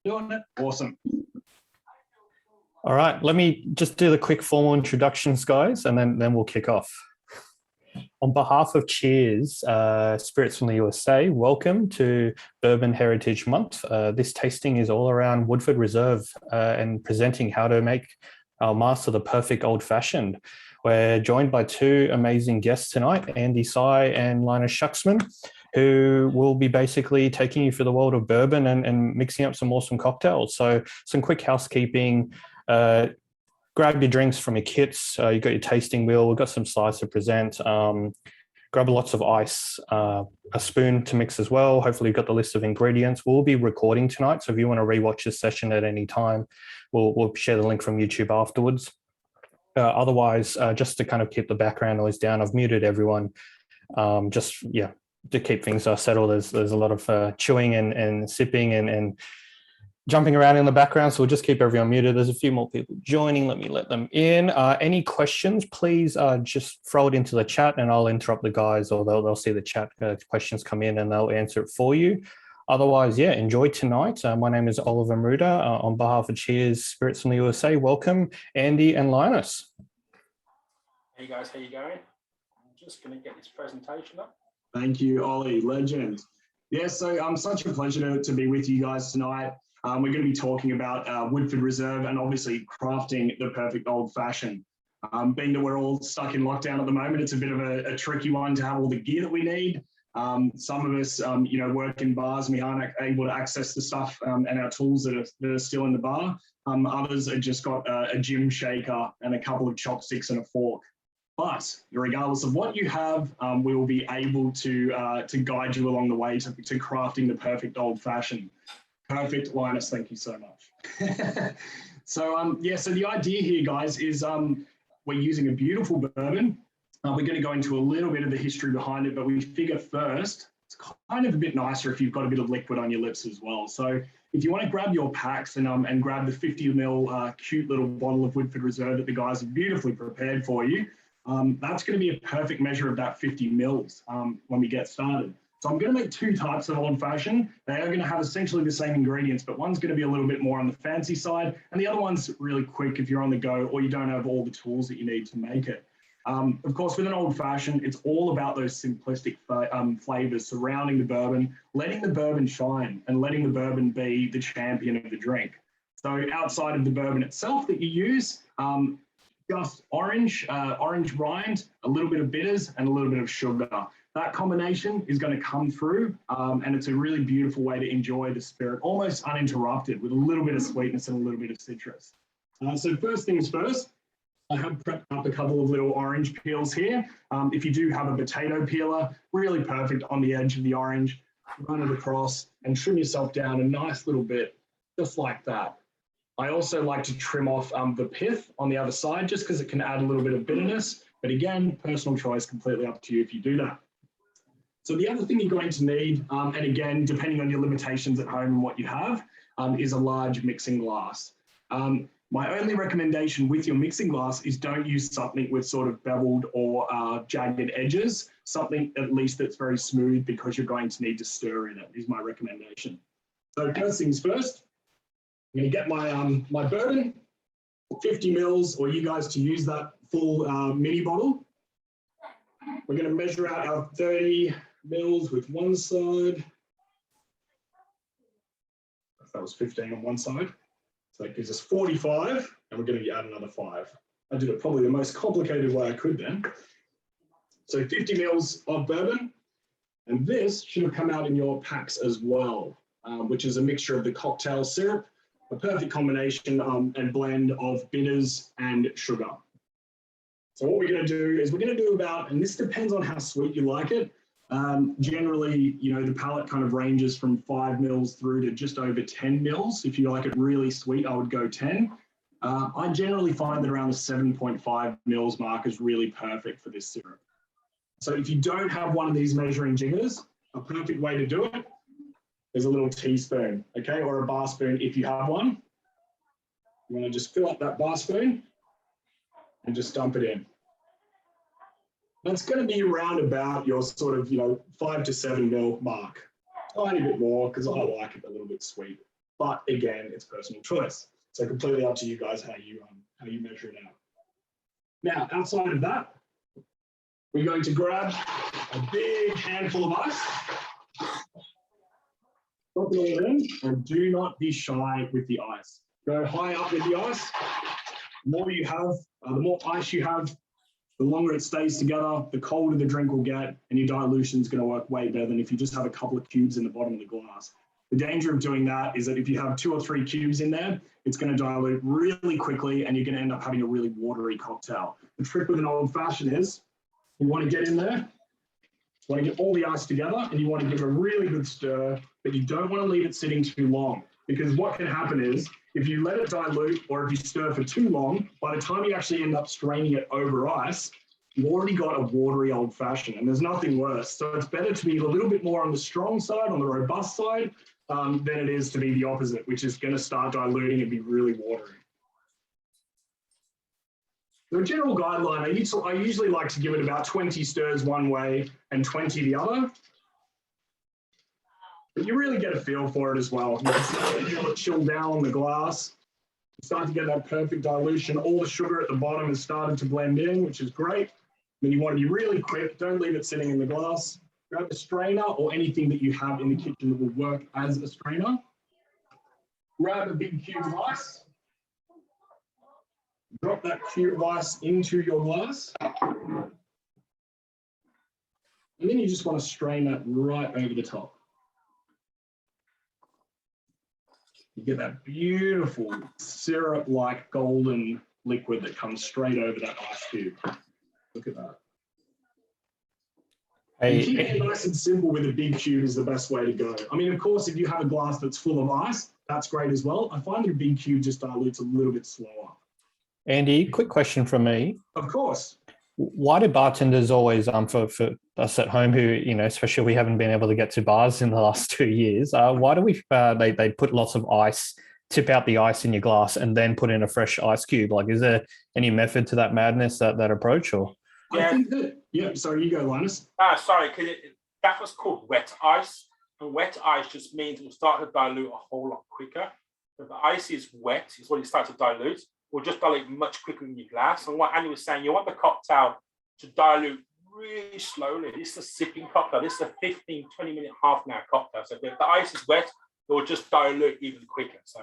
Doing it. Awesome. All right, let me just do the quick formal introductions, guys, and then we'll kick off. On behalf of Cheers, Spirits from the USA, welcome to Bourbon Heritage Month. This tasting is all around Woodford Reserve and presenting how to make our master the perfect old fashioned. We're joined by two amazing guests tonight, Andy Sy and Linus Schucksman, who will be basically taking you through the world of bourbon and mixing up some awesome cocktails. So some quick housekeeping. Grab your drinks from your kits. You've got your tasting wheel. We've got some slides to present. Grab lots of ice, a spoon to mix as well. Hopefully you've got the list of ingredients. We'll be recording tonight, so if you want to rewatch this session at any time, we'll share the link from YouTube afterwards. Otherwise, just to kind of keep the background noise down, I've muted everyone. To keep things settled. There's a lot of chewing and sipping and jumping around in the background, so we'll just keep everyone muted. There's a few more people joining. Let me let them in. Any questions, please just throw it into the chat and I'll interrupt the guys, or they'll see the chat questions come in and they'll answer it for you. Otherwise, yeah, enjoy tonight. My name is Oliver Maruda. On behalf of Cheers Spirits from the USA, welcome Andy and Linus. Hey guys, how you going? I'm just going to get this presentation up. Thank you, Ollie, legend. Yeah, so such a pleasure to be with you guys tonight. We're going to be talking about Woodford Reserve and obviously crafting the perfect old fashioned. Being that we're all stuck in lockdown at the moment, it's a bit of a tricky one to have all the gear that we need. Some of us, work in bars and we aren't able to access the stuff and our tools that are still in the bar. Others have just got a gym shaker and a couple of chopsticks and a fork. But regardless of what you have, we will be able to guide you along the way to crafting the perfect old fashioned. Perfect, Linus, thank you so much. So the idea here, guys, is we're using a beautiful bourbon. We're going to go into a little bit of the history behind it, but we figure first, it's kind of a bit nicer if you've got a bit of liquid on your lips as well. So if you want to grab your packs and grab the 50 ml cute little bottle of Woodford Reserve that the guys have beautifully prepared for you, that's going to be a perfect measure of that 50 mils when we get started. So I'm going to make two types of old fashioned. They are going to have essentially the same ingredients, but one's going to be a little bit more on the fancy side, and the other one's really quick if you're on the go or you don't have all the tools that you need to make it. Of course, with an old fashioned, it's all about those simplistic flavors surrounding the bourbon, letting the bourbon shine and letting the bourbon be the champion of the drink. So outside of the bourbon itself that you use, just orange rind, a little bit of bitters and a little bit of sugar. That combination is going to come through and it's a really beautiful way to enjoy the spirit, almost uninterrupted, with a little bit of sweetness and a little bit of citrus. So first things first, I have prepped up a couple of little orange peels here. If you do have a potato peeler, really perfect on the edge of the orange, run it across and trim yourself down a nice little bit, just like that. I also like to trim off the pith on the other side, just because it can add a little bit of bitterness. But again, personal choice, completely up to you if you do that. So the other thing you're going to need, and again, depending on your limitations at home and what you have, is a large mixing glass. My only recommendation with your mixing glass is don't use something with sort of beveled or jagged edges, something at least that's very smooth, because you're going to need to stir in it, is my recommendation. So first things first, I'm going to get my bourbon, 50 mils, or you guys to use that full mini bottle. We're going to measure out our 30 mils with one side. That was 15 on one side. So that gives us 45, and we're going to add another 5. I did it probably the most complicated way I could then. So 50 mils of bourbon, and this should have come out in your packs as well, which is a mixture of the cocktail syrup, a perfect combination and blend of bitters and sugar. So what we're going to do is we're going to do about, and this depends on how sweet you like it. Generally, the palate kind of ranges from 5 mils through to just over 10 mils. If you like it really sweet, I would go 10. I generally find that around the 7.5 mils mark is really perfect for this syrup. So if you don't have one of these measuring jiggers, a perfect way to do it is a little teaspoon, okay, or a bar spoon if you have one. You want to just fill up that bar spoon and just dump it in. That's going to be around about your sort of, 5 to 7 mil mark. Tiny bit more because I like it a little bit sweet. but again, it's personal choice. So completely up to you guys how you measure it out. Now, outside of that, we're going to grab a big handful of ice. Drop it all in, and do not be shy with the ice. Go high up with the ice. The more you have, the more ice you have, the longer it stays together, the colder the drink will get, and your dilution is going to work way better than if you just have a couple of cubes in the bottom of the glass. The danger of doing that is that if you have 2 or 3 cubes in there, it's going to dilute really quickly, and you're going to end up having a really watery cocktail. The trick with an old-fashioned is you want to get in there, you want to get all the ice together, and you want to give it a really good stir, but you don't want to leave it sitting too long, because what can happen is if you let it dilute or if you stir for too long, by the time you actually end up straining it over ice, you've already got a watery old-fashioned, and there's nothing worse. So it's better to be a little bit more on the strong side, on the robust side, than it is to be the opposite, which is going to start diluting and be really watery. So a general guideline, I usually like to give it about 20 stirs one way and 20 the other. But you really get a feel for it as well. You can start to feel it chill down on the glass. You start to get that perfect dilution. All the sugar at the bottom has started to blend in, which is great. Then you want to be really quick. Don't leave it sitting in the glass. Grab a strainer or anything that you have in the kitchen that will work as a strainer. Grab a big cube of ice. Drop that cube of ice into your glass. And then you just want to strain that right over the top. You get that beautiful syrup-like golden liquid that comes straight over that ice cube. Look at that. And keeping it nice and simple with a big cube is the best way to go. I mean, of course, if you have a glass that's full of ice, that's great as well. I find that a big cube just dilutes a little bit slower. Andy, quick question from me. Of course. Why do bartenders always, for us at home who, especially we haven't been able to get to bars in the last 2 years, why do they put lots of ice, tip out the ice in your glass and then put in a fresh ice cube? Like, is there any method to that madness, that approach? Or? I think that, sorry, you go, Linus. Sorry, because that was called wet ice. And wet ice just means it will start to dilute a whole lot quicker. If the ice is wet, is when it starts to dilute. Will just dilute much quicker in your glass. And what Andy was saying, you want the cocktail to dilute really slowly. This is a sipping cocktail. This is a 15, 20-minute, half an hour cocktail. So if the ice is wet, it will just dilute even quicker. So,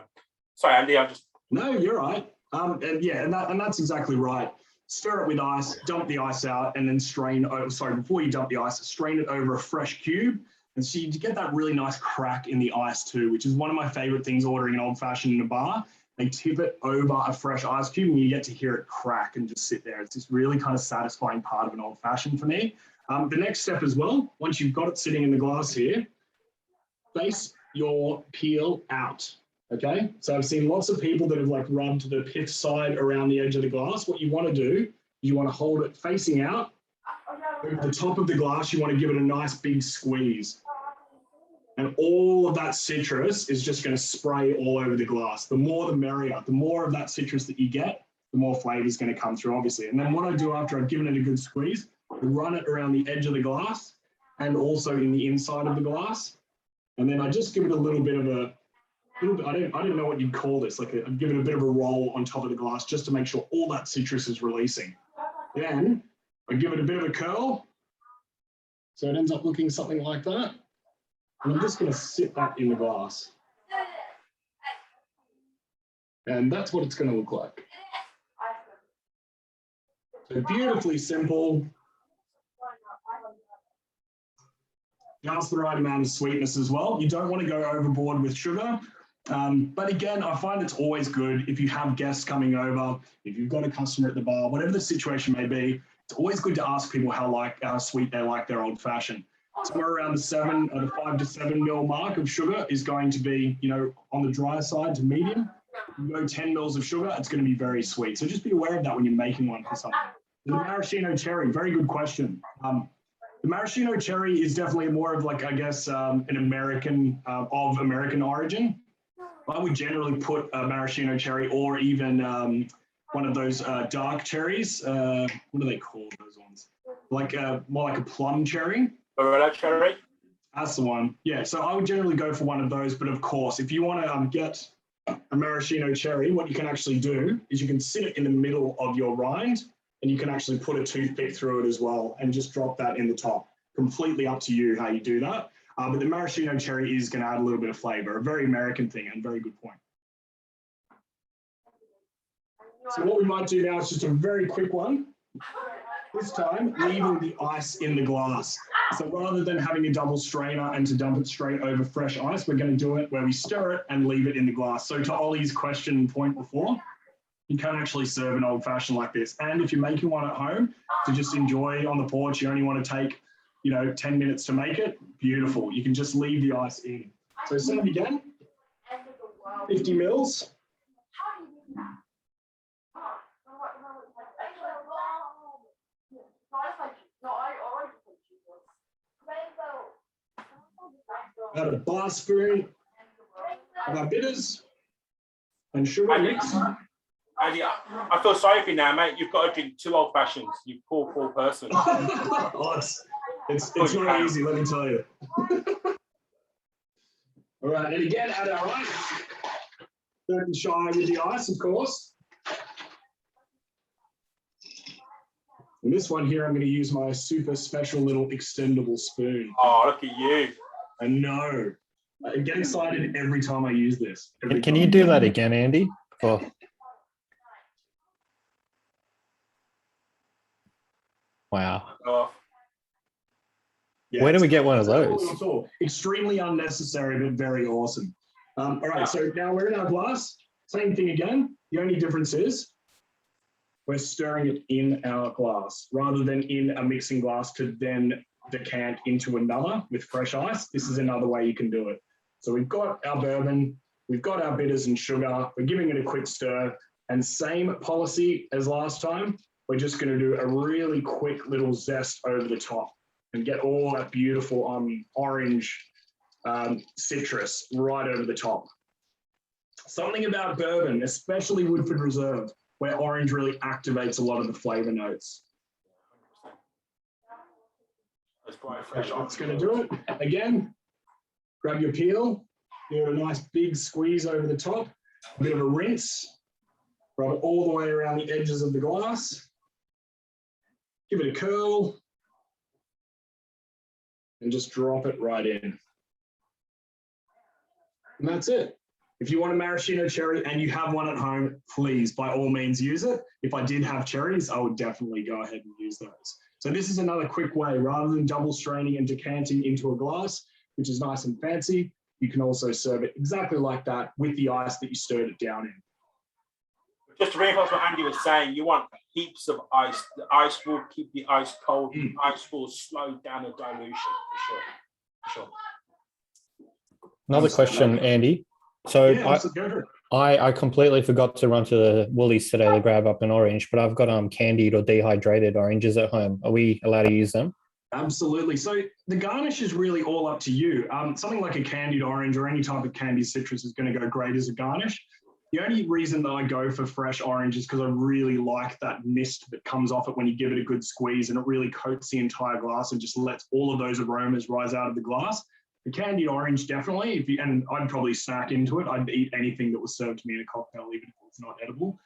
sorry, Andy, No, you're right. And that's exactly right. Stir it with ice, dump the ice out, and then before you dump the ice, strain it over a fresh cube. And so you get that really nice crack in the ice too, which is one of my favorite things ordering an old-fashioned in a bar. They tip it over a fresh ice cube and you get to hear it crack and just sit there. It's this really kind of satisfying part of an old-fashioned for me. The next step as well, once you've got it sitting in the glass here, face your peel out, okay? So I've seen lots of people that have rubbed the pith side around the edge of the glass. What you want to do, you want to hold it facing out. Over the top of the glass, you want to give it a nice big squeeze. And all of that citrus is just going to spray all over the glass. The more the merrier. The more of that citrus that you get, the more flavor is going to come through, obviously. And then what I do after I've given it a good squeeze, I run it around the edge of the glass and also in the inside of the glass. And then I just give it a little bit of I don't know what you'd call this. I'm giving it a bit of a roll on top of the glass just to make sure all that citrus is releasing. Then I give it a bit of a curl. So it ends up looking something like that. And I'm just going to sit that in the glass. And that's what it's going to look like. So beautifully simple. Just the right amount of sweetness as well. You don't want to go overboard with sugar. But again, I find it's always good if you have guests coming over, if you've got a customer at the bar, whatever the situation may be, it's always good to ask people how sweet they like their old fashioned. Somewhere around the 5 to 7 mil mark of sugar is going to be, on the drier side to medium. If you go 10 mils of sugar, it's going to be very sweet. So just be aware of that when you're making one for someone. The Maraschino Cherry, very good question. The Maraschino Cherry is definitely more of an American, of American origin. I would generally put a Maraschino Cherry or even one of those dark cherries. What do they call those ones? More like a plum cherry. Fermentation cherry. That's the one. Yeah, so I would generally go for one of those. But of course, if you want to get a maraschino cherry, what you can actually do is you can sit it in the middle of your rind and you can actually put a toothpick through it as well and just drop that in the top. Completely up to you how you do that. But the maraschino cherry is going to add a little bit of flavor, a very American thing and very good point. So what we might do now is just a very quick one. This time, leaving the ice in the glass. So rather than having a double strainer and to dump it straight over fresh ice, we're going to do it where we stir it and leave it in the glass. So to Ollie's question point before, you can actually serve an old fashioned like this. And if you're making one at home to just enjoy on the porch, you only want to take, 10 minutes to make it, beautiful. You can just leave the ice in. So same again, 50 mils. Add a bar spoon of our bitters and sugar mix. Andy, I feel sorry for you now, mate. You've got to drink 2 old fashions. You poor person. It's not easy, let me tell you. All right, and again, add our ice. Don't be shy with the ice, of course. And this one here, I'm going to use my super special little extendable spoon. Oh, look at you. I know. I get excited every time I use this. Can you do that again, Andy? Wow. Yeah, where do we get one of those? Extremely unnecessary, but very awesome. All right, so now we're in our glass. Same thing again. The only difference is we're stirring it in our glass rather than in a mixing glass to then decant into another with fresh ice. This is another way you can do it. So we've got our bourbon, we've got our bitters and sugar, we're giving it a quick stir, and same policy as last time, we're just going to do a really quick little zest over the top and get all that beautiful orange citrus right over the top. Something about bourbon, especially Woodford Reserve, where orange really activates a lot of the flavor notes. That's going to do it. Again, grab your peel, give it a nice big squeeze over the top, a bit of a rinse, rub it all the way around the edges of the glass, give it a curl, and just drop it right in. And that's it. If you want a maraschino cherry and you have one at home, please, by all means, use it. If I did have cherries, I would definitely go ahead and use those. So this is another quick way, rather than double straining and decanting into a glass, which is nice and fancy, you can also serve it exactly like that with the ice that you stirred it down in. Just to reinforce what Andy was saying, you want heaps of ice. The ice will keep the ice cold. The ice will slow down the dilution, for sure. Another question, Andy. So yeah, I completely forgot to run to the Woolies today to grab up an orange, but I've got candied or dehydrated oranges at home. Are we allowed to use them? Absolutely. So the garnish is really all up to you. Something like a candied orange or any type of candied citrus is going to go great as a garnish. The only reason that I go for fresh orange is because I really like that mist that comes off it when you give it a good squeeze, and it really coats the entire glass and just lets all of those aromas rise out of the glass. The candied orange, definitely, and I'd probably snack into it. I'd eat anything that was served to me in a cocktail, even if it's not edible.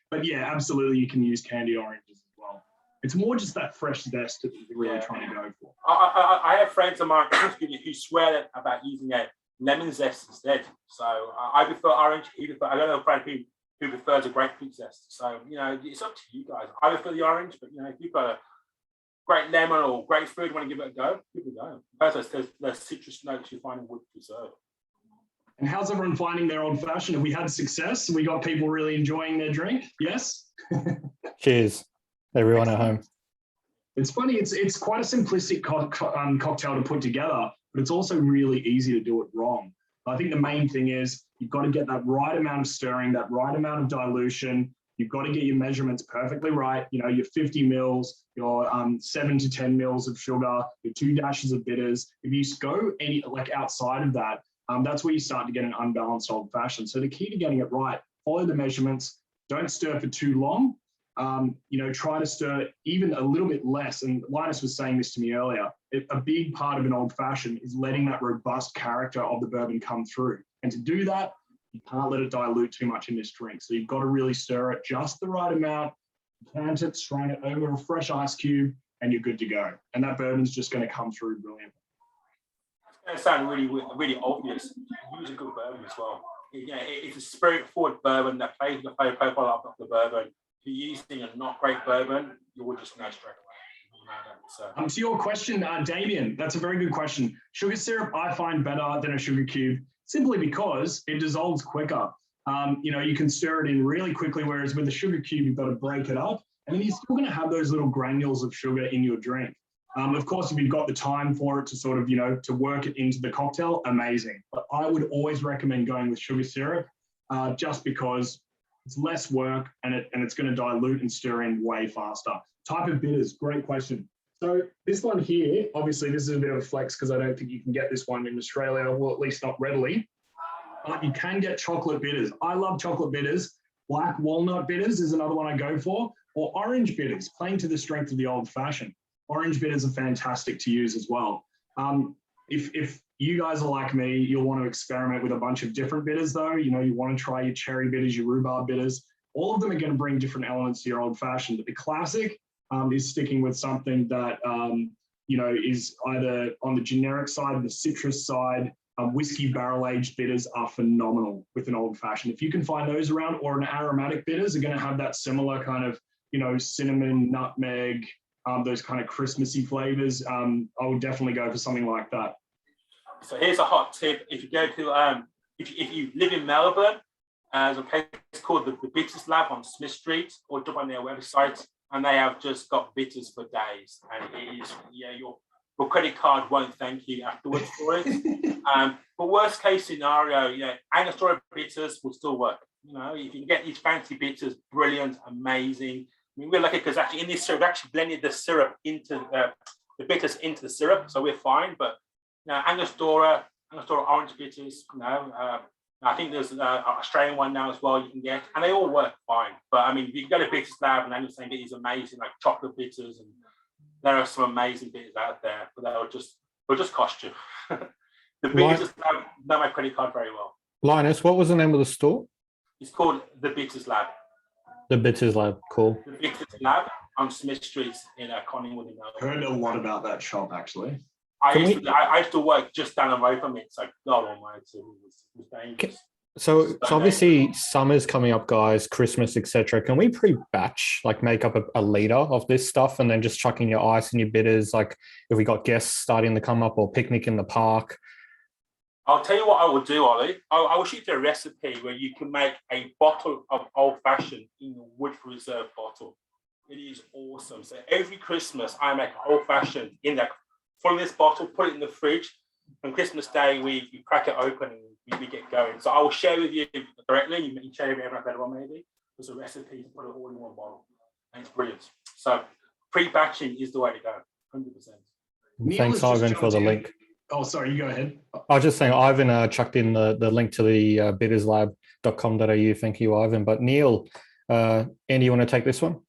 But yeah, absolutely, you can use candied oranges as well. It's more just that fresh zest that you're really trying to go for. I have friends of mine who swear about using a lemon zest instead. So I prefer orange. I don't know a friend who prefers a grapefruit zest. So, it's up to you guys. I prefer the orange, but, if you've got a great lemon or grapefruit, you want to give it a go, give it a go. First, there's the citrus notes you find in Woodford Reserve. And how's everyone finding their old fashioned? Have we had success? We got people really enjoying their drink? Yes? Cheers, everyone at home. It's funny, it's quite a simplistic cocktail to put together, but it's also really easy to do it wrong. I think the main thing is you've got to get that right amount of stirring, that right amount of dilution. You've got to get your measurements perfectly right. Your 50 mils, your 7 to 10 mils of sugar, your 2 dashes of bitters. If you go outside of that, that's where you start to get an unbalanced old fashioned. So the key to getting it right, follow the measurements, don't stir for too long. Try to stir even a little bit less. And Linus was saying this to me earlier. a big part of an old fashioned is letting that robust character of the bourbon come through. And to do that, you can't let it dilute too much in this drink. So you've got to really stir it just the right amount, cant it, strain it over a fresh ice cube, and you're good to go. And that bourbon's just going to come through brilliant. It's going to sound really obvious. Use a good bourbon as well. It's a spirit-forward bourbon that plays the flavor profile of the bourbon. If you're using a not great bourbon, you will just know straight away. To your question, Damien, that's a very good question. Sugar syrup, I find better than a sugar cube, simply because it dissolves quicker. You can stir it in really quickly, whereas with a sugar cube, you've got to break it up, and then you're still going to have those little granules of sugar in your drink. Of course, if you've got the time for it to sort of, to work it into the cocktail, amazing. But I would always recommend going with sugar syrup, just because it's less work and it's going to dilute and stir in way faster. Type of bitters, great question. So this one here, obviously this is a bit of a flex because I don't think you can get this one in Australia, well, at least not readily. But you can get chocolate bitters. I love chocolate bitters. Black walnut bitters is another one I go for, or orange bitters, playing to the strength of the old fashioned. Orange bitters are fantastic to use as well. If you guys are like me, you'll want to experiment with a bunch of different bitters though. You want to try your cherry bitters, your rhubarb bitters. All of them are going to bring different elements to your old fashioned. But the classic is sticking with something that, is either on the generic side, the citrus side. Whiskey barrel-aged bitters are phenomenal with an old fashioned. If you can find those around, or an aromatic bitters are going to have that similar kind of, cinnamon, nutmeg, those kind of Christmassy flavors. I would definitely go for something like that. So here's a hot tip. If you go to, if you live in Melbourne, there's a place called the Bitters Lab on Smith Street, or jump on their website, and they have just got bitters for days. And it is, your credit card won't thank you afterwards for it. But worst case scenario, Angostura bitters will still work. If you can get these fancy bitters, brilliant, amazing. I mean, we're lucky because actually in this syrup, we actually blended the syrup into the bitters into the syrup, so we're fine. But Angostura orange bitters, I think there's an Australian one now as well you can get, and they all work fine. But I mean, if you can go to Bitters Lab and then you're saying it is amazing, like chocolate bitters, and there are some amazing bitters out there, but they'll just cost you. The Bitters Lab know my credit card very well. Linus, what was the name of the store? It's called the Bitters Lab. The Bitters Lab, cool. The Bitters Lab on Smith Street in Collingwood. Heard a lot about that shop actually. I used to work just down the road from it. So God Almighty, it was dangerous. So obviously summer's coming up, guys, Christmas, etc. Can we pre-batch, like make up a liter of this stuff and then just chuck in your ice and your bitters, like if we got guests starting to come up or picnic in the park? I'll tell you what I will do, Ollie. I will shoot you a recipe where you can make a bottle of old fashioned in a Woodford Reserve bottle. It is awesome. So every Christmas I make old fashioned in that. Fill this bottle, put it in the fridge. On Christmas Day, we crack it open and we get going. So I will share with you directly. You can share with everyone better one maybe. There's a recipe to put it all in one bottle, and it's brilliant. So pre-batching is the way to go, 100%. Thanks, Ivan, for the link. Oh, sorry, you go ahead. I was just saying, Ivan chucked in the link to the bitterslab.com.au. Thank you, Ivan. But Neil, Andy, you want to take this one?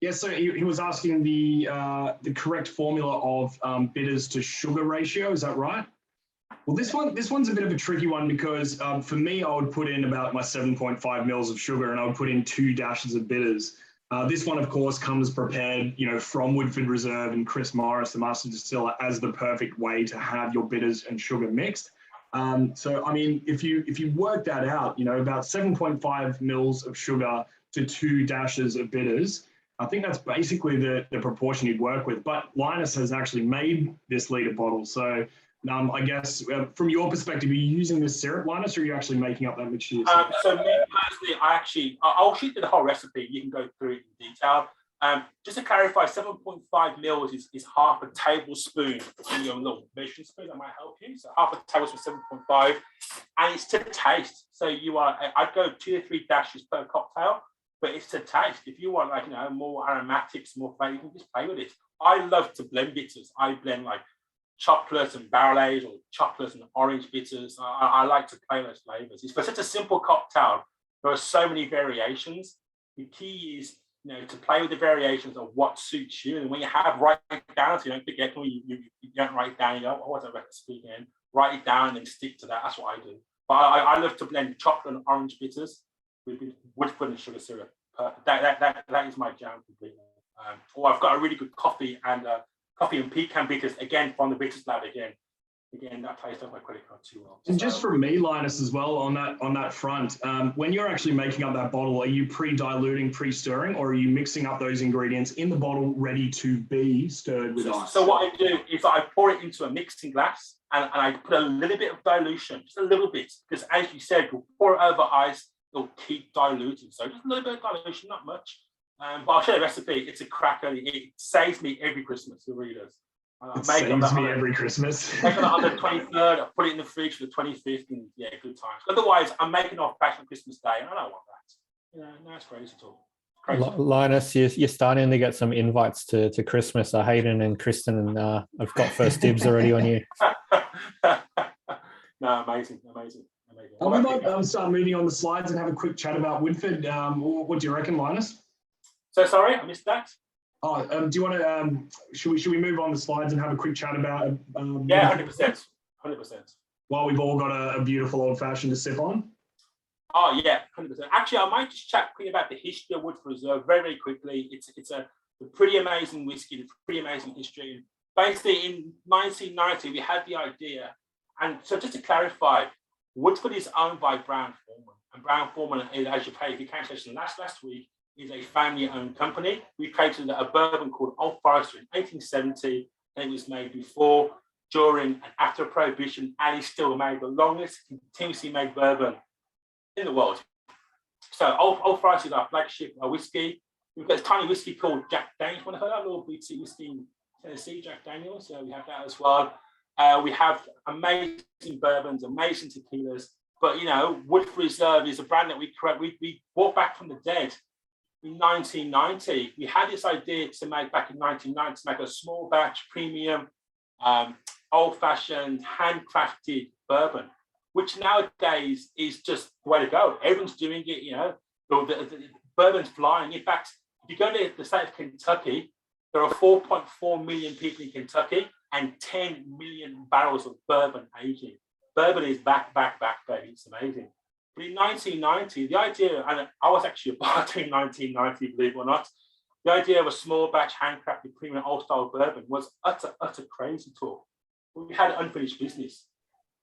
Yeah, so he was asking the correct formula of bitters to sugar ratio. Is that right? Well, this one's a bit of a tricky one because for me, I would put in about my 7.5 mils of sugar and I would put in 2 dashes of bitters. This one, of course, comes prepared, from Woodford Reserve and Chris Morris, the master distiller, as the perfect way to have your bitters and sugar mixed. So, I mean, if you work that out, about 7.5 mils of sugar to 2 dashes of bitters, I think that's basically the proportion you'd work with. But Linus has actually made this liter bottle. So I guess from your perspective, are you using this syrup, Linus, or are you actually making up that mixture yourself? So me personally, I'll shoot you the whole recipe. You can go through it in detail. Just to clarify, 7.5 mils is half a tablespoon in your little measuring spoon. That might help you. So half a tablespoon, 7.5, and it's to taste. So I'd go 2 to 3 dashes per cocktail. But it's to taste. If you want, more aromatics, more flavor, you can just play with it. I love to blend bitters. I blend chocolate and barrel aged, or chocolate and orange bitters. I like to play those flavors. It's for such a simple cocktail. There are so many variations. The key is to play with the variations of what suits you. And when you have, write it down so you don't forget. When you don't write it down, you go, oh, what's that recipe again? Write it down and stick to that. That's what I do. But I love to blend chocolate and orange bitters with Woodford and sugar syrup. That is my jam completely. Or I've got a really good coffee and pecan bitters, again, from the Bitters Lab again. Again, that plays off my credit card too well. And just from me, Linus, as well on that front, when you're actually making up that bottle, are you pre-diluting, pre-stirring, or are you mixing up those ingredients in the bottle ready to be stirred with ice? So what I do is I pour it into a mixing glass and I put a little bit of dilution, just a little bit, because as you said, you'll pour it over ice, it'll keep diluting. So just a little bit of dilution, not much. But I'll show you the recipe. It's a cracker. It saves me every Christmas. It really does. It saves me every Christmas. Make it on the 23rd. I put it in the fridge for the 25th, and yeah, good times. Otherwise, I'm making off back on Christmas Day, and I don't want that. No, it's crazy at all. Crazy. Linus, you're starting to get some invites to Christmas. Hayden and Kristen, and I've got first dibs already on you. No, amazing. We might start moving on the slides and have a quick chat about Woodford. What do you reckon, Linus? So sorry, I missed that. Oh, do you want to? Should we move on the slides and have a quick chat about? Yeah, 100%. While we've all got a beautiful old fashioned to sip on. Oh yeah, 100%. Actually, I might just chat quickly about the history of Woodford Reserve very, very quickly. It's a pretty amazing whiskey, a pretty amazing history. Basically, in 1990, we had the idea, and so just to clarify, Woodford is owned by Brown Forman, and Brown Forman, as you played, if you came to session last week, is a family-owned company. We created a bourbon called Old Forester in 1870, and it was made before, during, and after Prohibition, and it's still made the longest continuously made bourbon in the world. So Old Forester is our flagship whiskey. We've got a tiny whiskey called Jack Daniels. Want to heard that little boutique whiskey in Tennessee, Jack Daniels? So we have that as well. We have amazing bourbons, amazing tequilas. But Woodford Reserve is a brand that we brought back from the dead. In 1990, we had this idea to make back in 1990 to make a small batch, premium, old-fashioned, handcrafted bourbon, which nowadays is just the way to go. Everyone's doing it. The bourbon's flying. In fact, if you go to the state of Kentucky, there are 4.4 million people in Kentucky and 10 million barrels of bourbon aging. Bourbon is back, baby. It's amazing. But in 1990, the idea, and I was actually a bartender in 1990, believe it or not, the idea of a small batch handcrafted premium old style bourbon was utter crazy talk. But we had unfinished business.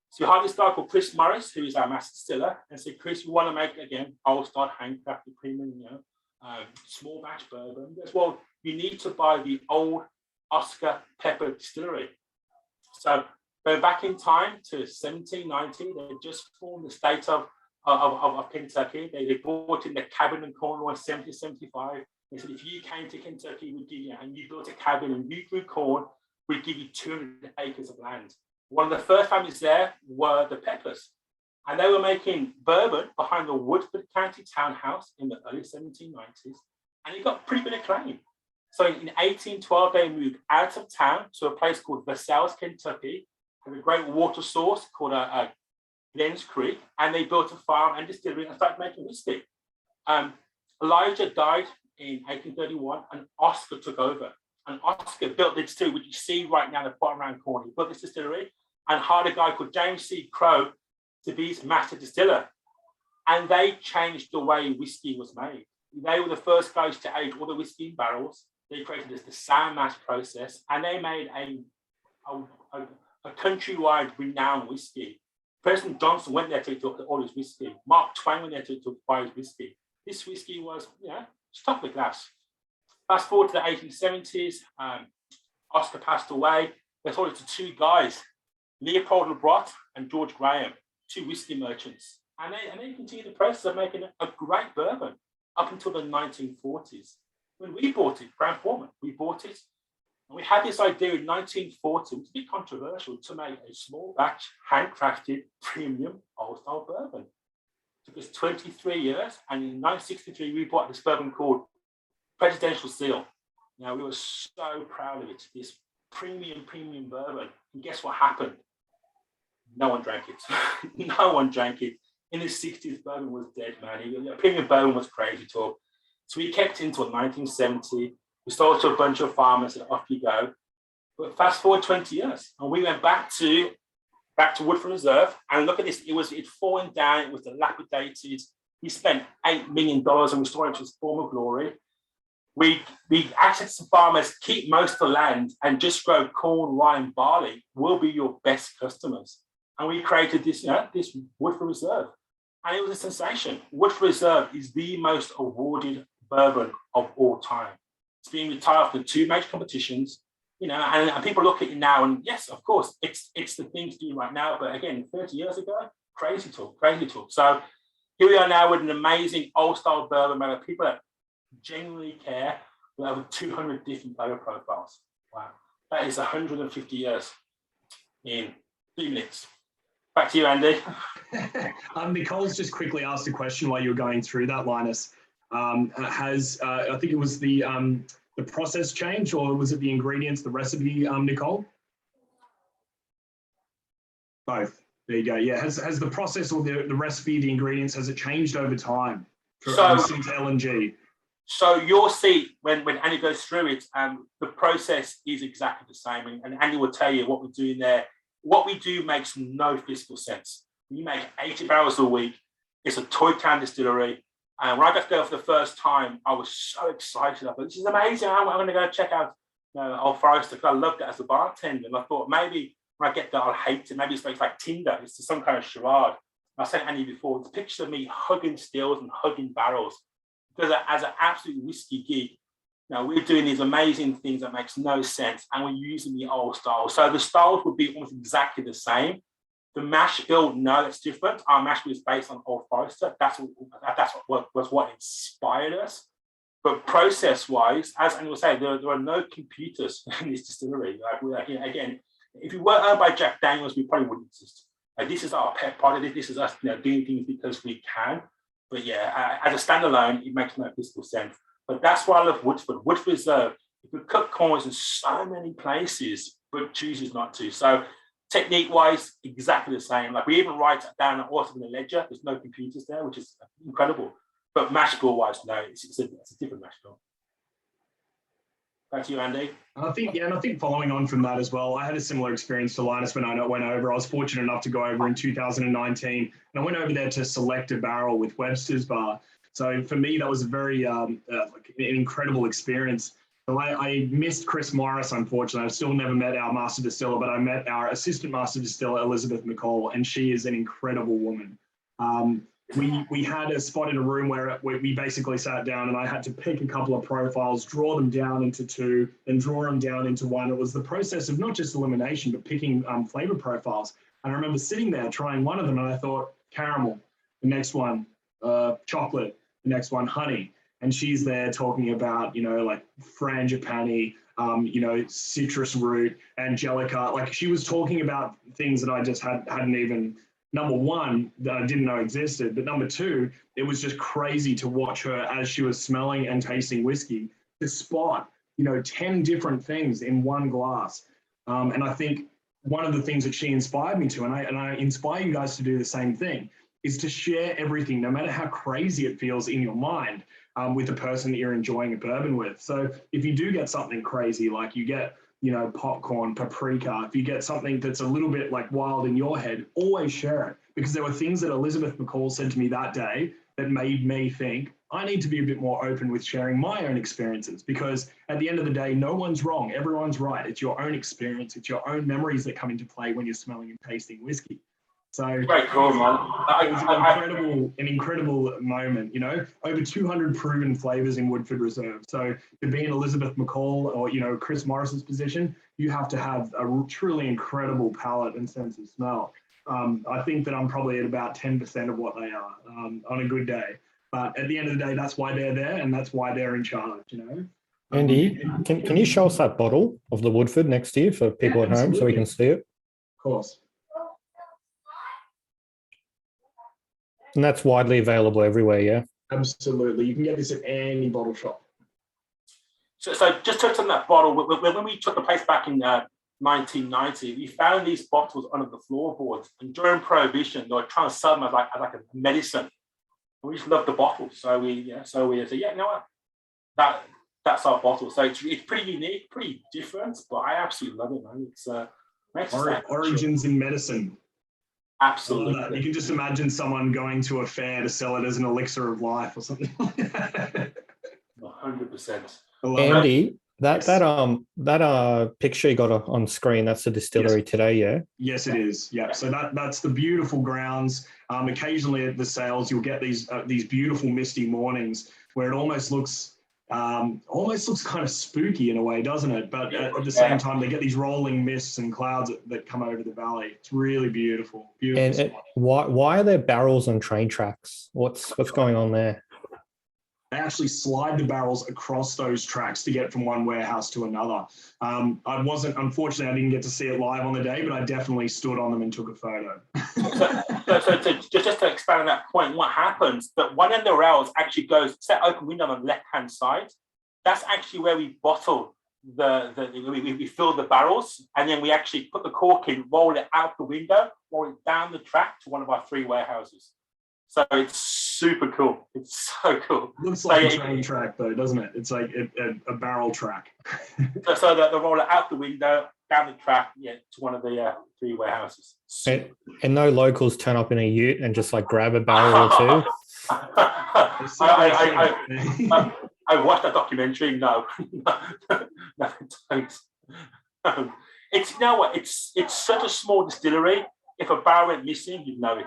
So we hired this guy called Chris Morris, who is our master distiller, and said, Chris, we want to make, again, old style handcrafted premium, small batch bourbon. He goes, well, you need to buy the old Oscar Pepper distillery. So going back in time to 1790, they just formed the state of Kentucky. They bought in the cabin in Cornwall in 1775. They said, if you came to Kentucky, we'd give you, and you built a cabin and you grew corn, we'd give you 200 acres of land. One of the first families there were the Peppers. And they were making bourbon behind the Woodford County townhouse in the early 1790s. And it got pretty good acclaim. So in 1812, they moved out of town to a place called Versailles, Kentucky, with a great water source called Glens Creek, and they built a farm and distillery and started making whiskey. Elijah died in 1831, and Oscar took over. And Oscar built the distillery, which you see right now in the bottom round corner. He built this distillery and hired a guy called James C. Crowe to be his master distiller. And they changed the way whiskey was made. They were the first guys to age all the whiskey in barrels. They created the sound mash process, and they made a countrywide renowned whiskey. President Johnson went there to talk to all his whiskey. Mark Twain went there to buy his whiskey. This whiskey was, top of the class. Fast forward to the 1870s, Oscar passed away. They thought it to two guys, Leopold LeBrot and George Graham, two whiskey merchants. And they continued the process of making a great bourbon up until the 1940s. When we bought it, Brown Forman, we bought it. And we had this idea in 1940, which was a bit controversial, to make a small batch, handcrafted, premium, old-style bourbon. It took us 23 years, and in 1963, we bought this bourbon called Presidential Seal. We were so proud of it, this premium bourbon. And guess what happened? No one drank it. No one drank it. In the 60s, bourbon was dead, man. Premium bourbon was crazy talk. So we kept it until 1970. We sold to a bunch of farmers and off you go. But fast forward 20 years, and we went back to Woodford Reserve, and look at this, it'd fallen down, it was dilapidated. We spent $8 million on restoring it to its former glory. We actually some farmers keep most of the land and just grow corn, rye, and barley. Will be your best customers. And we created this Woodford Reserve. And it was a sensation. Woodford Reserve is the most awarded bourbon of all time. It's been retired after 2 major competitions, and people look at it now, and yes, of course, it's the thing to do right now. But again, 30 years ago, crazy talk. So here we are now with an amazing old style bourbon made of people that genuinely care, with over 200 different flavor profiles. Wow, that is 150 years in 2 minutes. Back to you, Andy. Nicole's just quickly asked a question while you were going through that, Linus. Has I think it was the process change, or was it the ingredients, the recipe, Nicole? Both. There you go. Yeah. Has the process or the recipe, the ingredients, has it changed over time since LNG? So you'll see when Andy goes through it, the process is exactly the same, and Andy will tell you what we're doing there. What we do makes no physical sense. We make 80 barrels a week. It's a toy town distillery. And when I got to go for the first time, I was so excited. I thought, this is amazing. I'm going to go check out Old Forester, because I loved it as a bartender. And I thought, maybe when I get there, I'll hate it. Maybe it's like Tinder. It's just some kind of charade. I was saying Andy before, it's a picture of me hugging stills and hugging barrels. Because as an absolute whiskey geek, we're doing these amazing things that makes no sense, and we're using the old style. So the styles would be almost exactly the same. The mash bill, no, it's different. Our mash bill is based on Old Forester. That's what inspired us. But process-wise, as Andy was saying, there are no computers in this distillery. Again, if we weren't owned by Jack Daniels, we probably wouldn't exist. This is our pet project. This is us doing things because we can. But yeah, as a standalone, it makes no physical sense. But that's why I love Woodford. Woodford Reserve, you can cook corns in so many places, but chooses not to. So technique-wise, exactly the same. Like we even write it down also in the ledger. There's no computers there, which is incredible. But mash bill-wise, no, it's a different mash bill. Back to you, Andy. I think following on from that as well, I had a similar experience to Linus when I went over. I was fortunate enough to go over in 2019, and I went over there to select a barrel with Webster's Bar. So for me, that was a very an incredible experience. So I missed Chris Morris, unfortunately. I've still never met our master distiller, but I met our assistant master distiller, Elizabeth McCall, and she is an incredible woman. We had a spot in a room where we basically sat down, and I had to pick a couple of profiles, draw them down into 2, and draw them down into 1. It was the process of not just elimination, but picking flavor profiles. And I remember sitting there trying one of them, and I thought, caramel. The next one, chocolate. The next one, honey. And she's there talking about, like frangipani, citrus root, angelica. Like she was talking about things that I just hadn't even, number one, that I didn't know existed. But number 2, it was just crazy to watch her as she was smelling and tasting whiskey to spot, 10 different things in one glass. And I think one of the things that she inspired me to, and I inspire you guys to do the same thing, is to share everything, no matter how crazy it feels in your mind, with the person that you're enjoying a bourbon with. So if you do get something crazy, like you get, popcorn, paprika, if you get something that's a little bit like wild in your head, always share it. Because there were things that Elizabeth McCall said to me that day that made me think, I need to be a bit more open with sharing my own experiences, because at the end of the day, no one's wrong, everyone's right. It's your own experience, it's your own memories that come into play when you're smelling and tasting whiskey. So very cool, man. It was an incredible moment, over 200 proven flavors in Woodford Reserve. So to be in Elizabeth McCall or, Chris Morris's position, you have to have a truly incredible palate and sense of smell. I think that I'm probably at about 10% of what they are on a good day. But at the end of the day, that's why they're there, and that's why they're in charge, Andy, can you show us that bottle of the Woodford next to you for people at home so we can see it? Of course. And that's widely available everywhere, yeah? Absolutely. You can get this at any bottle shop. So just touch on that bottle. When we took the place back in 1990, we found these bottles under the floorboards. And during Prohibition, they were trying to sell them as like a medicine. And we just loved the bottles. So we said, you know what? that's our bottle. So it's pretty unique, pretty different, but I absolutely love it, man. It's origins in medicine. Absolutely. You can just imagine someone going to a fair to sell it as an elixir of life or something like that. 100%. Andy, that picture you got on screen, that's the distillery today, yeah? Yes, it is. Yeah. So that's the beautiful grounds. Occasionally at the sales, you'll get these beautiful misty mornings where it almost looks kind of spooky in a way, doesn't it? But at the same time, they get these rolling mists and clouds that come over the valley. It's really beautiful. And why are there barrels on train tracks? What's going on there? They actually slide the barrels across those tracks to get from one warehouse to another. Unfortunately, I didn't get to see it live on the day, but I definitely stood on them and took a photo. so just to expand on that point, what happens, that one end of the rails actually goes, set open window on the left-hand side. That's actually where we bottle we fill the barrels, and then we actually put the cork in, roll it out the window, roll it down the track to one of our 3 warehouses. So it's super cool. It's so cool. Looks like a train track though, doesn't it? It's like a barrel track. So they roll it out the window, down the track, to one of the 3 warehouses. And no locals turn up in a ute and just like grab a barrel or two? I watched that documentary. No, no, don't. It's, you know what? It's such a small distillery. If a barrel went missing, you'd know it.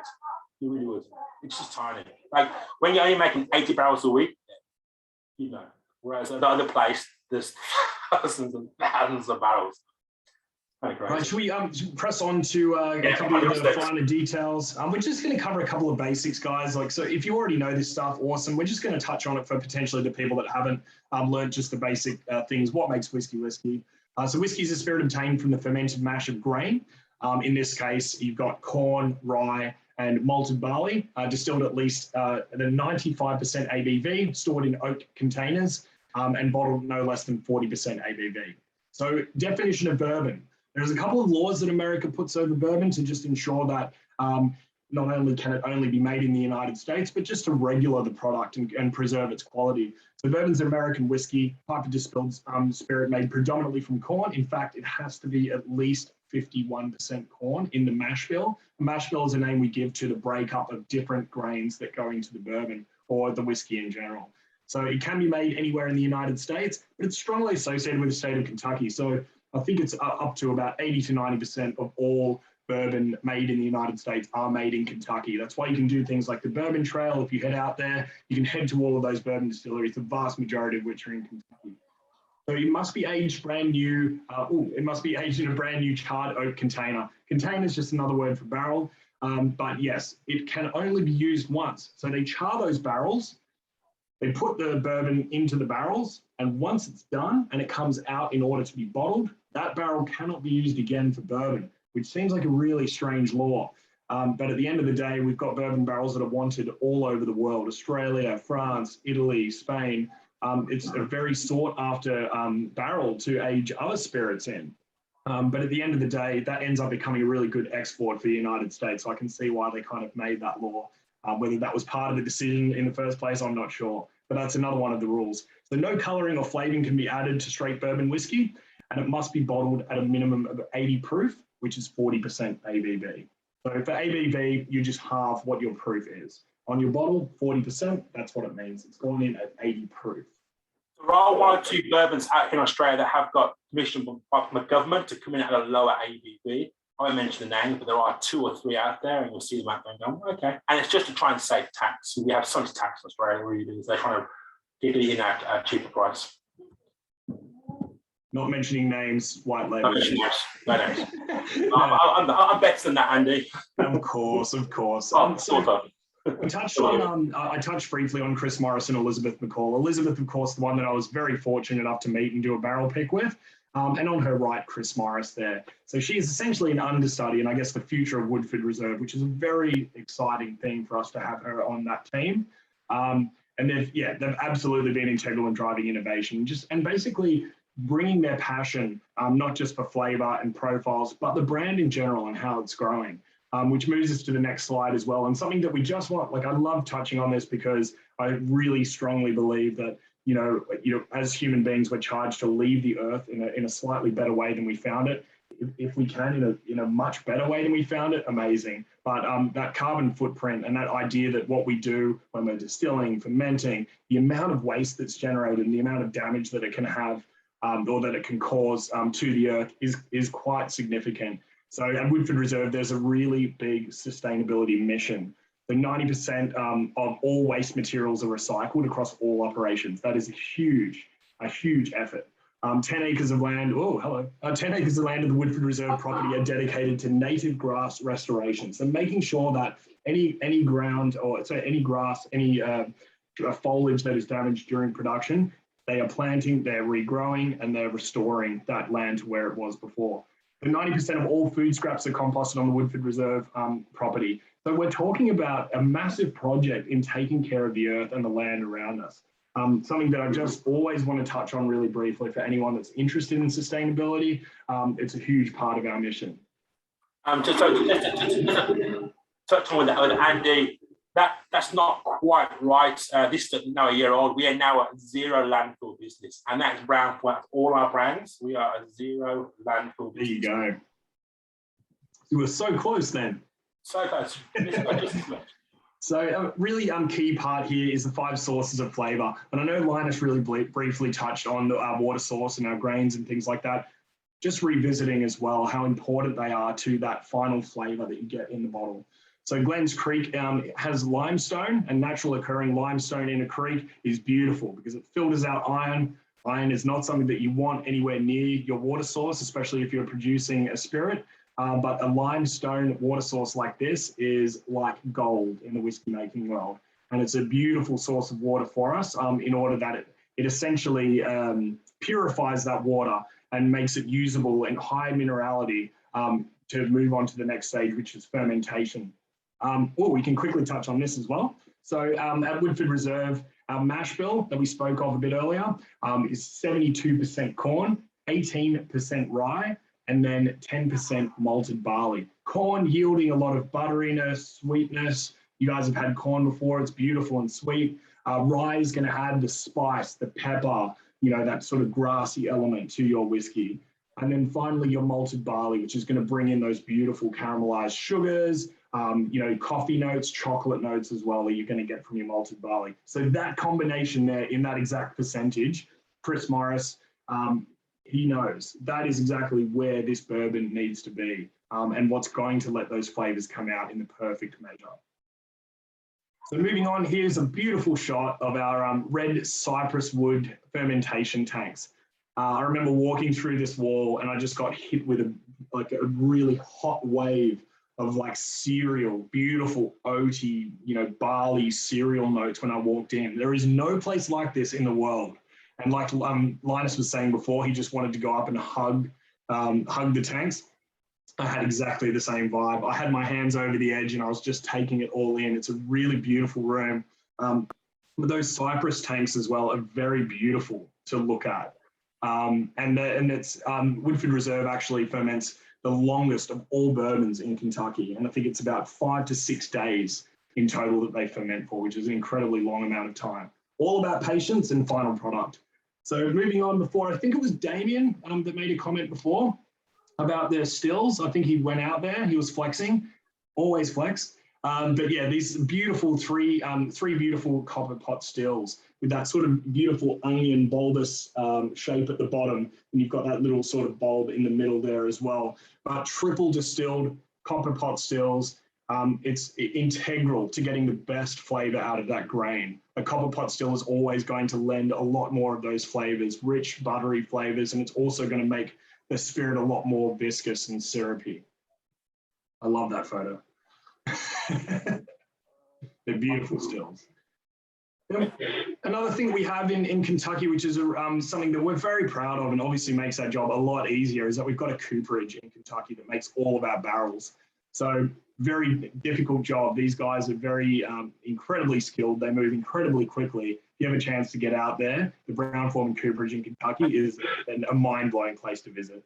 You really would. It's just tiny. Like when you're only making 80 barrels a week, you know. Whereas at the other place, there's thousands and thousands of barrels. Right, should we press on to a couple of the finer details? We're just going to cover a couple of basics, guys. So if you already know this stuff, awesome. We're just going to touch on it for potentially the people that haven't learned just the basic things. What makes whiskey? So whiskey is a spirit obtained from the fermented mash of grain. In this case, you've got corn, rye, and malted barley, distilled at least at a 95% ABV, stored in oak containers, and bottled no less than 40% ABV. So definition of bourbon. There's a couple of laws that America puts over bourbon to just ensure that not only can it only be made in the United States, but just to regulate the product and preserve its quality. So bourbon's an American whiskey, type of distilled spirit made predominantly from corn. In fact, it has to be at least 51% corn in the mash bill. The mash bill is a name we give to the breakup of different grains that go into the bourbon or the whiskey in general. So it can be made anywhere in the United States, but it's strongly associated with the state of Kentucky. So I think it's up to about 80 to 90% of all bourbon made in the United States are made in Kentucky. That's why you can do things like the Bourbon Trail. If you head out there, you can head to all of those bourbon distilleries, the vast majority of which are in Kentucky. So it must be aged brand new. It must be aged in a brand new charred oak container. Container is just another word for barrel. But yes, it can only be used once. So they char those barrels. They put the bourbon into the barrels, and once it's done and it comes out in order to be bottled, that barrel cannot be used again for bourbon, which seems like a really strange law. But at the end of the day, we've got bourbon barrels that are wanted all over the world: Australia, France, Italy, Spain. It's a very sought after barrel to age other spirits in. But at the end of the day, that ends up becoming a really good export for the United States. So I can see why they kind of made that law. Whether that was part of the decision in the first place, I'm not sure. But that's another one of the rules. So no colouring or flavouring can be added to straight bourbon whiskey, and it must be bottled at a minimum of 80 proof, which is 40% ABV. So for ABV, you just halve what your proof is. On your bottle, 40%, that's what it means. It's gone in at 80 proof. There are 1 or 2 bourbons out here in Australia that have got permission from the government to come in at a lower ABV. I won't mention the name, but there are 2 or 3 out there, and you'll see them out there and go, okay. And it's just to try and save tax. We have so much tax in Australia, really. They're trying to get it in at a cheaper price. Not mentioning names, white label. Not mentioning names. No names. I'm better than that, Andy. Of course. We touched on, I touched briefly on Chris Morris and Elizabeth McCall. Elizabeth, of course, the one that I was very fortunate enough to meet and do a barrel pick with. And on her right, Chris Morris there. So she is essentially an understudy and I guess the future of Woodford Reserve, which is a very exciting thing for us to have her on that team. And they've absolutely been integral in driving innovation and basically bringing their passion, not just for flavor and profiles, but the brand in general and how it's growing, which moves us to the next slide as well. And something that we just want, I love touching on this because I really strongly believe that as human beings, we're charged to leave the earth in a slightly better way than we found it. If we can, in a much better way than we found it, amazing. But that carbon footprint and that idea that what we do when we're distilling, fermenting, the amount of waste that's generated and the amount of damage that it can have or that it can cause to the earth is quite significant. So at Woodford Reserve, there's a really big sustainability mission. So 90% of all waste materials are recycled across all operations. That is a huge effort. 10 acres of land, 10 acres of land of the Woodford Reserve property are dedicated to native grass restoration. So making sure that any ground or any grass, any foliage that is damaged during production, they are planting, they're regrowing, and they're restoring that land to where it was before. The 90% of all food scraps are composted on the Woodford Reserve property. So we're talking about a massive project in taking care of the earth and the land around us. Something that I just always want to touch on really briefly for anyone that's interested in sustainability. It's a huge part of our mission. Just touch on that, Andy. That's not quite right. This is now a year old. We are now a zero landfill business, and that's Brown for all our brands. We are a zero landfill business. There you go. You were so close then. So close. So a really key part here is the 5 sources of flavour. And I know Linus really briefly touched on our water source and our grains and things like that. Just revisiting as well how important they are to that final flavour that you get in the bottle. So Glens Creek has limestone, and natural occurring limestone in a creek is beautiful because it filters out iron. Iron is not something that you want anywhere near your water source, especially if you're producing a spirit. But a limestone water source like this is like gold in the whiskey making world. And it's a beautiful source of water for us in order that it essentially purifies that water and makes it usable and high minerality to move on to the next stage, which is fermentation. We can quickly touch on this as well. So at Woodford Reserve, our mash bill that we spoke of a bit earlier is 72% corn, 18% rye, and then 10% malted barley. Corn yielding a lot of butteriness, sweetness. You guys have had corn before, it's beautiful and sweet. Rye is gonna add the spice, the pepper, that sort of grassy element to your whiskey. And then finally your malted barley, which is gonna bring in those beautiful caramelized sugars, coffee notes, chocolate notes as well that you're gonna get from your malted barley. So that combination there in that exact percentage, Chris Morris, he knows that is exactly where this bourbon needs to be and what's going to let those flavors come out in the perfect measure. So moving on, here's a beautiful shot of our red cypress wood fermentation tanks. I remember walking through this wall and I just got hit with a really hot wave of cereal, beautiful oaty, barley cereal notes when I walked in. There is no place like this in the world. And like Linus was saying before, he just wanted to go up and hug the tanks. I had exactly the same vibe. I had my hands over the edge and I was just taking it all in. It's a really beautiful room. But those Cypress tanks as well are very beautiful to look at. And it's Woodford Reserve actually ferments the longest of all bourbons in Kentucky. And I think it's about 5 to 6 days in total that they ferment for, which is an incredibly long amount of time. All about patience and final product. So moving on before, I think it was Damien that made a comment before about their stills. I think he went out there, he was flexing, always flex. But yeah, these beautiful three beautiful copper pot stills with that sort of beautiful onion bulbous shape at the bottom. And you've got that little sort of bulb in the middle there as well. But triple distilled copper pot stills, it's integral to getting the best flavor out of that grain. A copper pot still is always going to lend a lot more of those flavors, rich, buttery flavors, and it's also going to make the spirit a lot more viscous and syrupy. I love that photo. They're beautiful stills. Another thing we have in Kentucky, which is something that we're very proud of and obviously makes our job a lot easier, is that we've got a cooperage in Kentucky that makes all of our barrels. So very difficult job. These guys are very incredibly skilled. They move incredibly quickly. If you have a chance to get out there, the Brown-Forman Cooperage in Kentucky is a mind-blowing place to visit.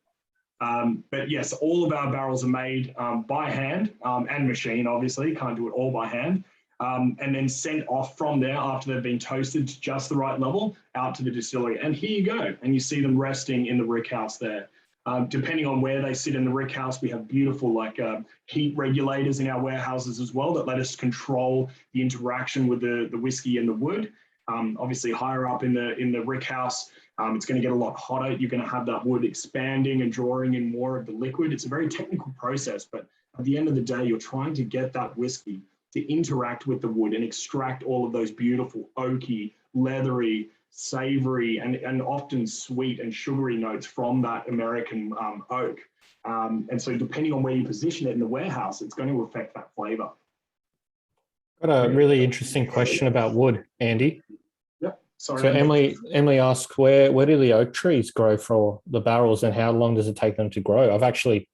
But yes, all of our barrels are made by hand and machine, obviously. Can't do it all by hand. and then sent off from there after they've been toasted to just the right level out to the distillery. And here you go. And you see them resting in the rick house there. Depending on where they sit in the rick house, we have beautiful heat regulators in our warehouses as well that let us control the interaction with the whiskey and the wood. Obviously, higher up in the rick house, it's going to get a lot hotter. You're going to have that wood expanding and drawing in more of the liquid. It's a very technical process, but at the end of the day, you're trying to get that whiskey to interact with the wood and extract all of those beautiful oaky, leathery, savory, and often sweet and sugary notes from that American oak. And so depending on where you position it in the warehouse, it's going to affect that flavor. Got a really interesting question about wood, Andy. Yep. Sorry. So Emily asked, where do the oak trees grow for the barrels, and how long does it take them to grow? I've actually,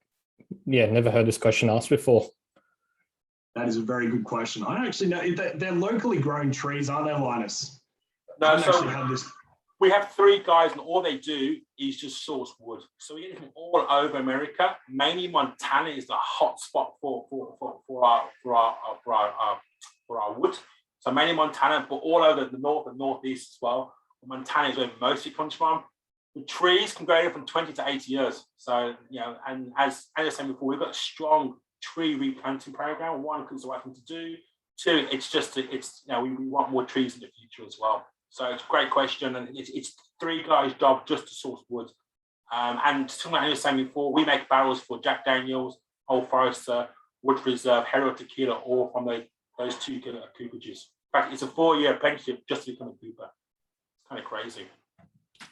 never heard this question asked before. That is a very good question. I don't actually know. They're locally grown trees, aren't they, Linus? No, so we have 3 guys, and all they do is just source wood. So we get it from all over America. Mainly Montana is the hot spot for our wood. So mainly Montana, but all over the north and northeast as well. Montana is where most of it comes from. The trees can grow from 20 to 80 years. So, and as I said before, we've got a strong tree replanting program. 1, because it's the right thing to do. 2, we want more trees in the future as well. So it's a great question, and it's 3 guys' job just to source wood. And something like I was saying before, we make barrels for Jack Daniels, Old Forester, Woodford Reserve, Hero Tequila, all from those 2 cooperages. In fact, it's a 4-year apprenticeship just to become a cooper. It's kind of crazy.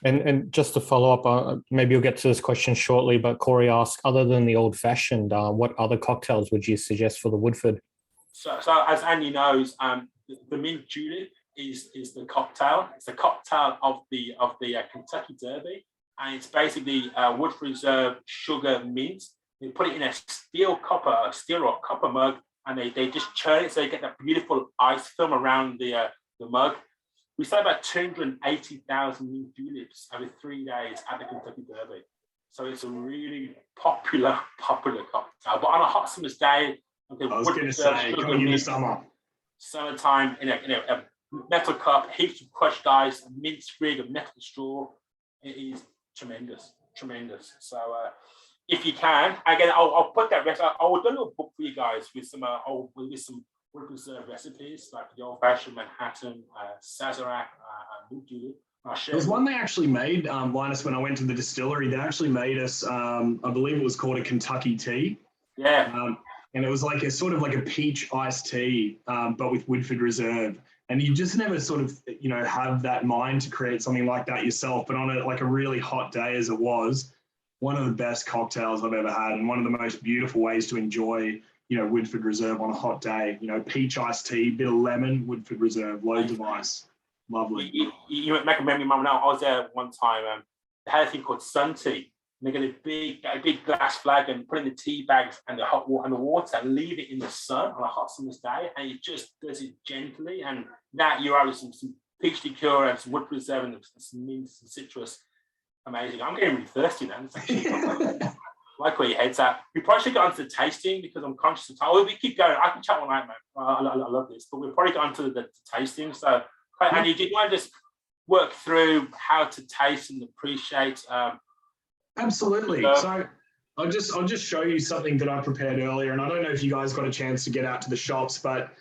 And just to follow up, maybe you'll get to this question shortly, but Corey asked, other than the old-fashioned, what other cocktails would you suggest for the Woodford? So as Andy knows, the mint julep is the cocktail. It's the cocktail of the Kentucky Derby, and it's basically Woodford Reserve sugar mint. They put it in a steel or copper mug, and they just churn it so you get that beautiful ice film around the mug. We sell about 280,000 mint juleps over 3 days at the Kentucky Derby. So it's a really popular cocktail. But on a hot summer's day, I was going to say, coming into summertime, in a metal cup, heaps of crushed ice, a mint sprig of metal straw. It is tremendous. So if you can, again, I'll put that recipe. I will do a little book for you guys with some Woodford Reserve recipes, like the old-fashioned Manhattan, Sazerac, mint julep. There's one they actually made, Linus, when I went to the distillery. They actually made us, I believe it was called a Kentucky tea. Yeah. And it was like a sort of like a peach iced tea, but with Woodford Reserve. And you just never sort of, have that mind to create something like that yourself. But on a really hot day as it was, one of the best cocktails I've ever had, and one of the most beautiful ways to enjoy, Woodford Reserve on a hot day. Peach iced tea, bit of lemon, Woodford Reserve, loads of ice. Lovely. You make a memory, Mum. Now, I was there one time. They had a thing called sun tea. And they get a big glass flag and put in the tea bags and the hot water and the water, and leave it in the sun on a hot summer's day, and it just does it gently. And that you're out with some peach liqueur and some Woodford Reserve and some mint, some citrus. Amazing. I'm getting really thirsty now. Like where your head's at. We probably should get onto the tasting because I'm conscious of time. Well, we keep going. I can chat all night, man. I love this, but we'll probably get onto the tasting. So, Andy, do you want to just work through how to taste and appreciate? Absolutely. So I'll just show you something that I prepared earlier, and I don't know if you guys got a chance to get out to the shops, but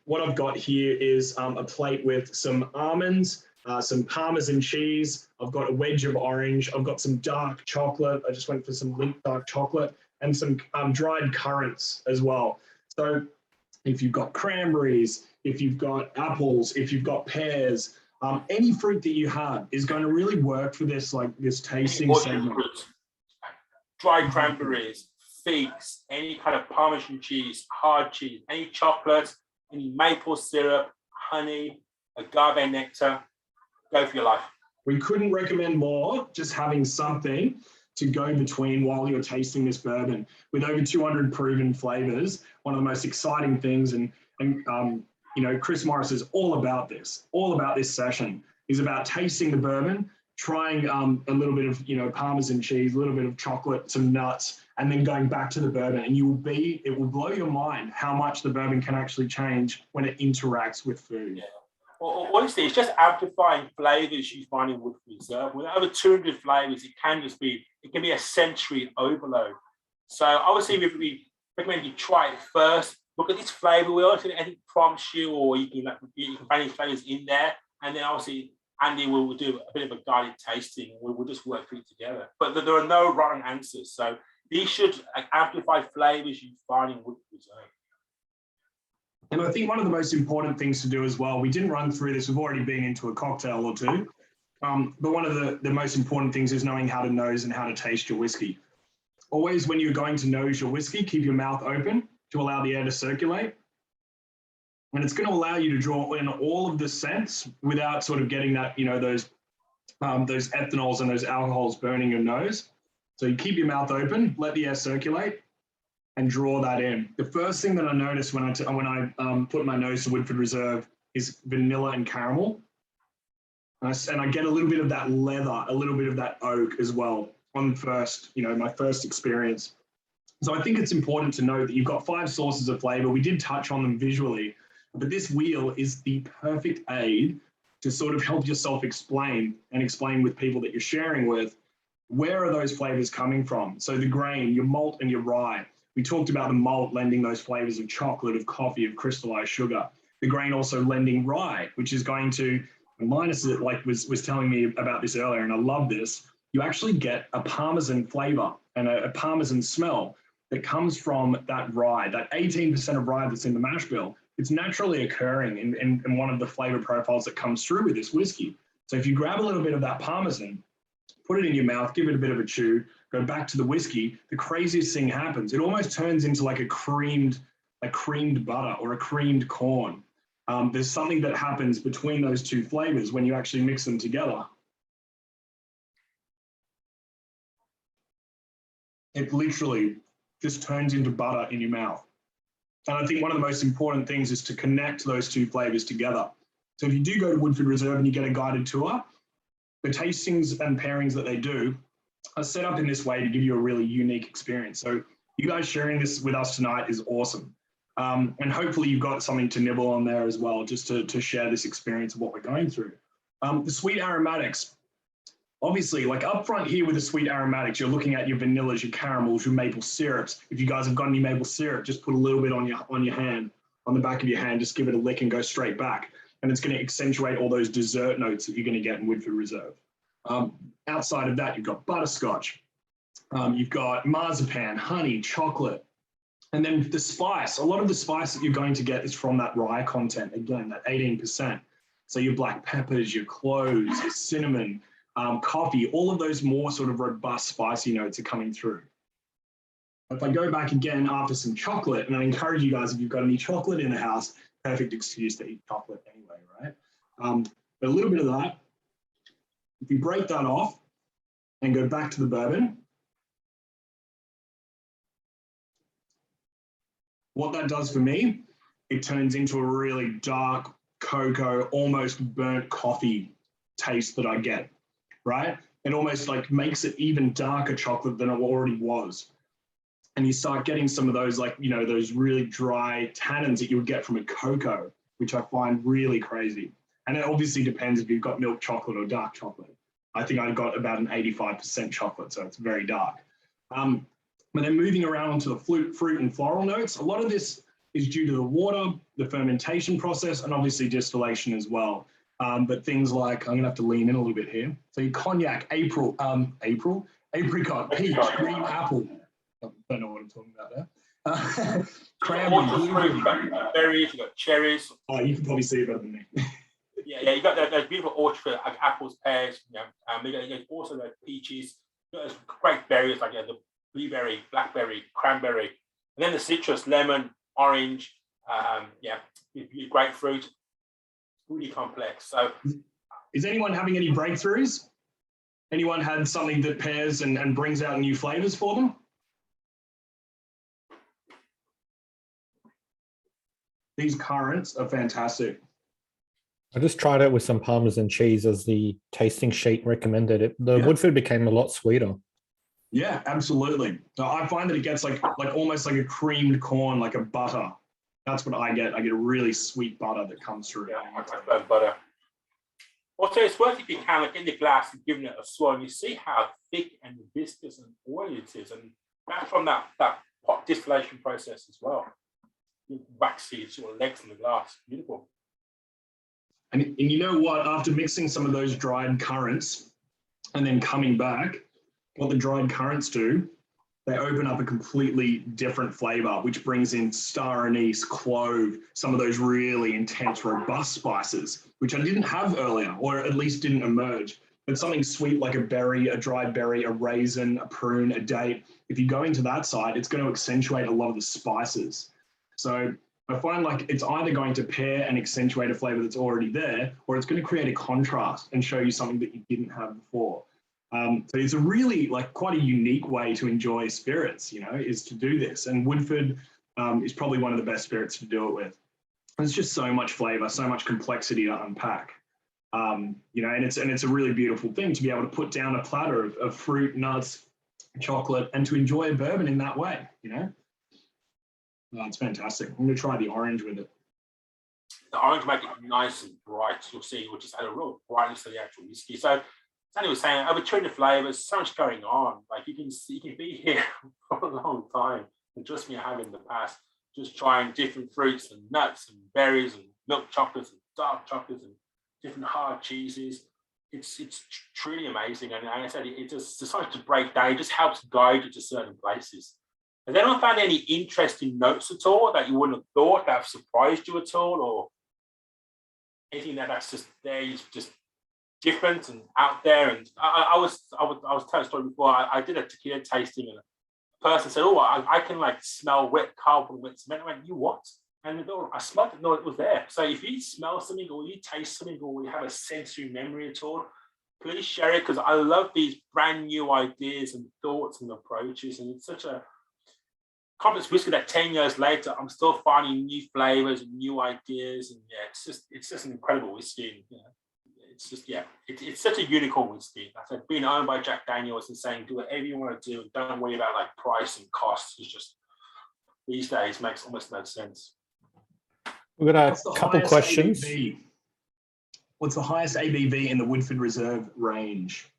what I've got here is a plate with some almonds, some Parmesan cheese. I've got a wedge of orange. I've got some dark chocolate. I just went for some Lindt dark chocolate, and some dried currants as well. So if you've got cranberries, if you've got apples, if you've got pears, any fruit that you have is going to really work for this tasting segment. Dried cranberries, figs, any kind of Parmesan cheese, hard cheese, any chocolate, any maple syrup, honey, agave nectar. Go for your life. We couldn't recommend more, just having something to go between while you're tasting this bourbon. With over 200 proven flavors, one of the most exciting things, and Chris Morris is all about this session, is about tasting the bourbon trying a little bit of, Parmesan cheese, a little bit of chocolate, some nuts, and then going back to the bourbon. And it will blow your mind how much the bourbon can actually change when it interacts with food. Yeah. Well, honestly, it's just amplifying flavors you find in Woodford Reserve. With over 200 flavors, it can be a sensory overload. So obviously, we recommend you try it first. Look at this flavor. We also anything prompts you, or you can find these flavors in there, and then obviously Andy will do a bit of a guided tasting. We'll just work through it together. But there are no wrong answers. So these should amplify flavors you find in Woodford Reserve. And I think one of the most important things to do as well, we didn't run through this, we've already been into a cocktail or two, but one of the most important things is knowing how to nose and how to taste your whiskey. Always when you're going to nose your whiskey, keep your mouth open to allow the air to circulate. And it's going to allow you to draw in all of the scents without sort of getting that, those ethanols and those alcohols burning your nose. So you keep your mouth open, let the air circulate, and draw that in. The first thing that I noticed when I put my nose to Woodford Reserve is vanilla and caramel. And I get a little bit of that leather, a little bit of that oak as well on first, my first experience. So I think it's important to note that you've got 5 sources of flavor. We did touch on them visually, but this wheel is the perfect aid to sort of help yourself explain with people that you're sharing with, where are those flavors coming from? So the grain, your malt and your rye. We talked about the malt lending those flavors of chocolate, of coffee, of crystallized sugar. The grain also lending rye, which is going to, Linus was telling me about this earlier, and I love this. You actually get a Parmesan flavor and a Parmesan smell that comes from that rye, that 18% of rye that's in the mash bill. It's naturally occurring in one of the flavor profiles that comes through with this whiskey. So if you grab a little bit of that Parmesan, put it in your mouth, give it a bit of a chew, go back to the whiskey, the craziest thing happens. It almost turns into like a creamed butter or a creamed corn. There's something that happens between those two flavors when you actually mix them together. It literally just turns into butter in your mouth. And I think one of the most important things is to connect those two flavors together. So if you do go to Woodford Reserve and you get a guided tour, the tastings and pairings that they do are set up in this way to give you a really unique experience. So you guys sharing this with us tonight is awesome. And hopefully you've got something to nibble on there as well, just to share this experience of what we're going through. The sweet aromatics, obviously like up front here with the sweet aromatics, you're looking at your vanillas, your caramels, your maple syrups. If you guys have got any maple syrup, just put a little bit on your hand, on the back of your hand, just give it a lick and go straight back. And it's going to accentuate all those dessert notes that you're going to get in Woodford Reserve. Outside of that, you've got butterscotch, you've got marzipan, honey, chocolate, and then the spice. A lot of the spice that you're going to get is from that rye content, again, that 18%. So your black peppers, your cloves, your cinnamon, coffee, all of those more sort of robust spicy notes are coming through. If I go back again after some chocolate, and I encourage you guys, if you've got any chocolate in the house, perfect excuse to eat chocolate anyway, right? But a little bit of that, if you break that off and go back to the bourbon, what that does for me, it turns into a really dark cocoa, almost burnt coffee taste that I get, right? It almost like makes it even darker chocolate than it already was. And you start getting some of those, like, those really dry tannins that you would get from a cocoa, which I find really crazy. And it obviously depends if you've got milk chocolate or dark chocolate. I think I got about an 85% chocolate, so it's very dark. But then moving around onto the fruit and floral notes, a lot of this is due to the water, the fermentation process, and obviously distillation as well. But things like, I'm gonna have to lean in a little bit here. So your cognac, apricot, peach, green apple. I don't know what I'm talking about there. Cranberry, berries, you've got cherries. Oh, you can probably see it better than me. Yeah, you got those beautiful orchard like apples, pears. You got also the peaches. You got those great berries like the blueberry, blackberry, cranberry, and then the citrus, lemon, orange. Grapefruit. Really complex. So, is anyone having any breakthroughs? Anyone had something that pairs and brings out new flavors for them? These currants are fantastic. I just tried it with some Parmesan cheese as the tasting sheet recommended. The Yeah. Woodford became a lot sweeter. Yeah, absolutely. So I find that it gets like almost like a creamed corn, like a butter. That's what I get. I get a really sweet butter that comes through. Yeah, I prefer butter. Also, it's worth if you can like in the glass and giving it a swirl, and you see how thick and viscous and oily it is, and that's from that pot distillation process as well. Waxy sort of legs in the glass, beautiful. And you know what? After mixing some of those dried currants and then coming back, what the dried currants do, they open up a completely different flavor, which brings in star anise, clove, some of those really intense, robust spices, which I didn't have earlier, or at least didn't emerge. But something sweet like a berry, a dried berry, a raisin, a prune, a date, if you go into that side, it's going to accentuate a lot of the spices. So I find like it's either going to pair and accentuate a flavor that's already there, or it's going to create a contrast and show you something that you didn't have before. So it's a really like quite a unique way to enjoy spirits, is to do this. And Woodford is probably one of the best spirits to do it with. There's just so much flavor, so much complexity to unpack. And it's a really beautiful thing to be able to put down a platter of fruit, nuts, chocolate, and to enjoy a bourbon in that way. It's fantastic. I'm going to try the orange with it. The orange make it nice and bright. You'll see, which just add a real brightness to the actual whiskey. So Danny was saying, over 200 flavors, so much going on. Like you can be here for a long time. And trust me, I have in the past, just trying different fruits and nuts and berries and milk chocolates and dark chocolates and different hard cheeses. It's truly amazing. And like I said, it just decides to break down. It just helps guide you to certain places. Has anyone found any interesting notes at all that you wouldn't have thought that have surprised you at all, or anything that's just there, just different and out there? And I was telling a story before. I did a tequila tasting, and a person said, "Oh, I can like smell wet carbon, wet cement." I went, "You what?" And I smelled it. No, it was there. So if you smell something, or you taste something, or you have a sensory memory at all, please share it, because I love these brand new ideas and thoughts and approaches, and it's such a complex whiskey that 10 years later I'm still finding new flavors and new ideas, and it's just an incredible whiskey. It's just it's such a unicorn whiskey. I said, being owned by Jack Daniels and saying do whatever you want to do and don't worry about like price and costs is just these days makes almost no sense. We've got a couple questions. ABV? What's the highest ABV in the Woodford Reserve range?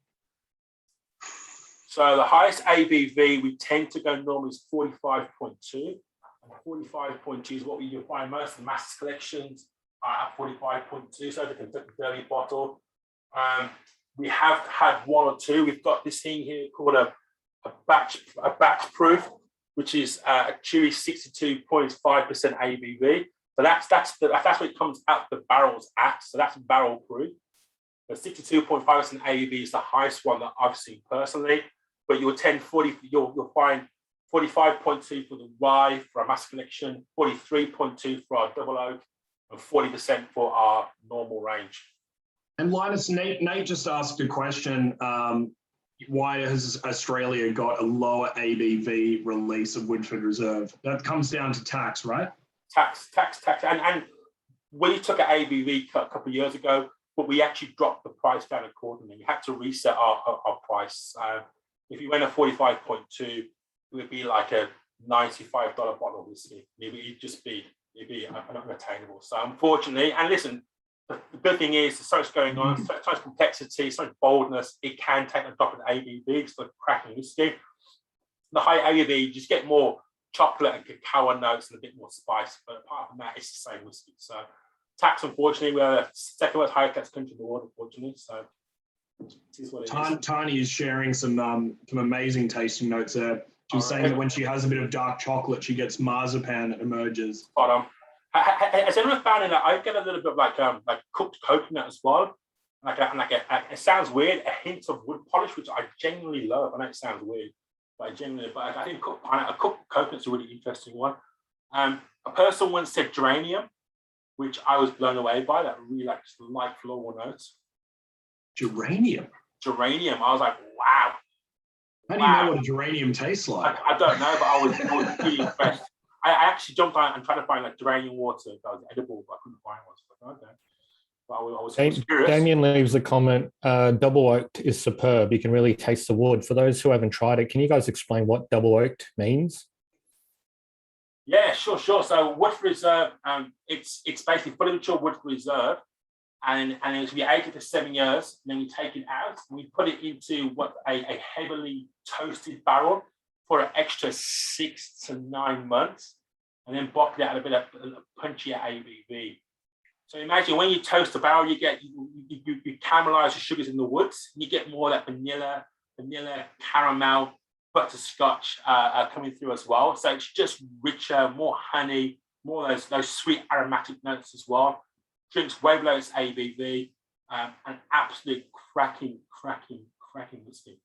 So the highest ABV we tend to go normally is 45.2. And 45.2 is what you find most of the master collections are at 45.2. So the Kentucky Derby bottle. We have had one or two. We've got this thing here called a batch proof, which is a chewy 62.5% ABV. So that's what it comes out the barrels at. So that's barrel proof. The 62.5% ABV is the highest one that I've seen personally. But you'll find 45.2 for the rye for our master collection, 43.2 for our double oak, and 40% for our normal range. And Linus, Nate just asked a question. Why has Australia got a lower ABV release of Woodford Reserve? That comes down to tax, right? Tax. And we took an ABV cut a couple of years ago, but we actually dropped the price down accordingly. We had to reset our price. If you went a 45.2, it would be like a $95 bottle of whiskey. It'd be unattainable. So unfortunately, and listen, the good thing is there's so much going on, so much complexity, so much boldness. It can take a drop in ABV. It's like cracking whiskey. The high ABV, you just get more chocolate and cacao notes and a bit more spice. But apart from that, it's the same whiskey. So tax, unfortunately, we're the second most high tax country in the world, unfortunately. So Tani is sharing some amazing tasting notes there. She was saying that when she has a bit of dark chocolate, she gets marzipan that emerges. But has anyone found that I get a little bit of like cooked coconut as well? It sounds weird, a hint of wood polish, which I genuinely love. I know it sounds weird, but I think a cooked coconut's a really interesting one. A person once said geranium, which I was blown away by. That really like light floral notes. Geranium. I was like, wow. How do you know what a geranium tastes like? I don't know, but I was really impressed. I actually jumped on and tried to find like geranium water that was edible, but I couldn't find one. So okay. But I was curious. Damien leaves a comment, double oaked is superb. You can really taste the wood. For those who haven't tried it, can you guys explain what double oaked means? Yeah, sure. So Woodford Reserve, it's basically fully mature Woodford Reserve, and it's we aged it for 7 years, and then we take it out and we put it into a heavily toasted barrel for an extra 6 to 9 months, and then bottle it at a bit of punchier ABV. So imagine when you toast the barrel, you caramelize the sugars in the woods, and you get more of that vanilla, caramel, butterscotch coming through as well. So it's just richer, more honey, more of those sweet aromatic notes as well. Drinks way below its ABV, an absolute cracking whiskey.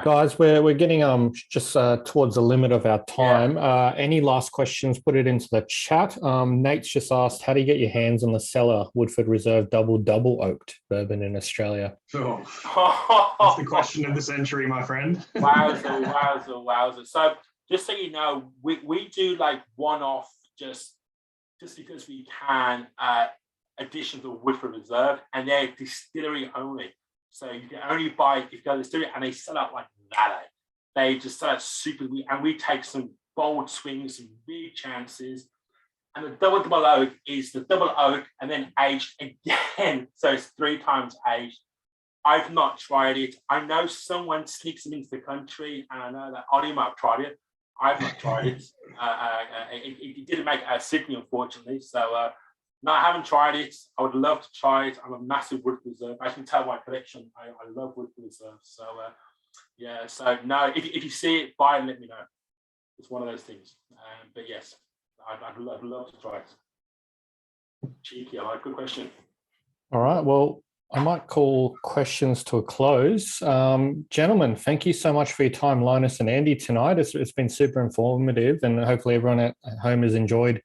Guys, we're getting just towards the limit of our time. Yeah. Any last questions? Put it into the chat. Nate's just asked, how do you get your hands on the Cellar Woodford Reserve double oaked bourbon in Australia? Oh, that's the question of the century, my friend. Wowza. So just so you know, we do like one-off just because we can editions of Woodford Reserve, and they're distillery only. So you can only buy if you go to the distillery, and they sell out like that. They just sell out super, and we take some bold swings, some big chances. And the double oak is the double oak and then aged again. So it's 3 times aged. I've not tried it. I know someone sneaks them into the country, and I know that Ollie might have tried it. I've not tried it. It didn't make it out of Sydney, unfortunately. So no, I haven't tried it. I would love to try it. I'm a massive Woodford Reserve. I can tell my collection. I love Woodford Reserve. So yeah. So no, if you see it, buy it and let me know. It's one of those things. But yes, I'd love to try it. Cheeky, I like. Good question. All right. Well, I might call questions to a close. Gentlemen, thank you so much for your time, Linus and Andy, tonight. It's been super informative, and hopefully everyone at home has enjoyed,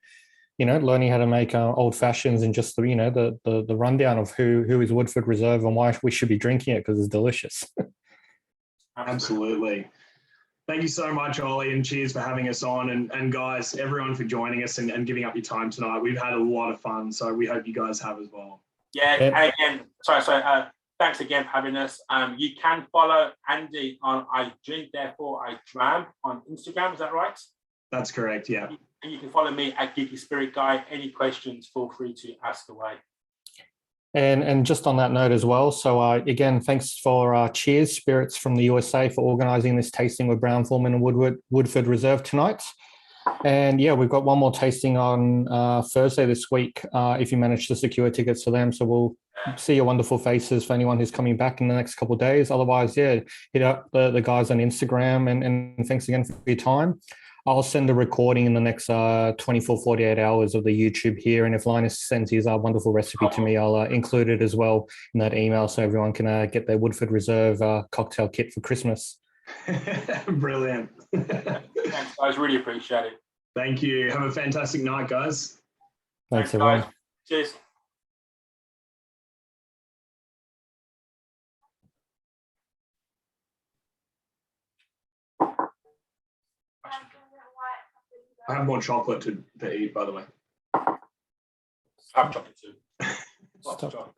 learning how to make old fashions and just the rundown of who is Woodford Reserve and why we should be drinking it, because it's delicious. Absolutely. Thank you so much, Ollie, and cheers for having us on. And guys, everyone for joining us and giving up your time tonight. We've had a lot of fun, so we hope you guys have as well. Yeah, and again, sorry. Thanks again for having us. You can follow Andy on I Drink, Therefore I Dram on Instagram. Is that right? That's correct, yeah. And you can follow me at Geeky Spirit Guy. Any questions, feel free to ask away. And just on that note as well, so again, thanks for Cheers Spirits from the USA for organising this tasting with Brown-Forman and Woodford Reserve tonight. And yeah, we've got one more tasting on Thursday this week if you manage to secure tickets for them. So we'll see your wonderful faces for anyone who's coming back in the next couple of days. Otherwise, yeah, hit up the guys on Instagram, and thanks again for your time. I'll send a recording in the next 24, 48 hours of the YouTube here. And if Linus sends his wonderful recipe to me, I'll include it as well in that email so everyone can get their Woodford Reserve cocktail kit for Christmas. Brilliant. Thanks, guys. Really appreciate it. Thank you. Have a fantastic night, guys. Thanks everyone. Guys. Cheers. I have more chocolate to eat, by the way. I have chocolate too. Stop recording.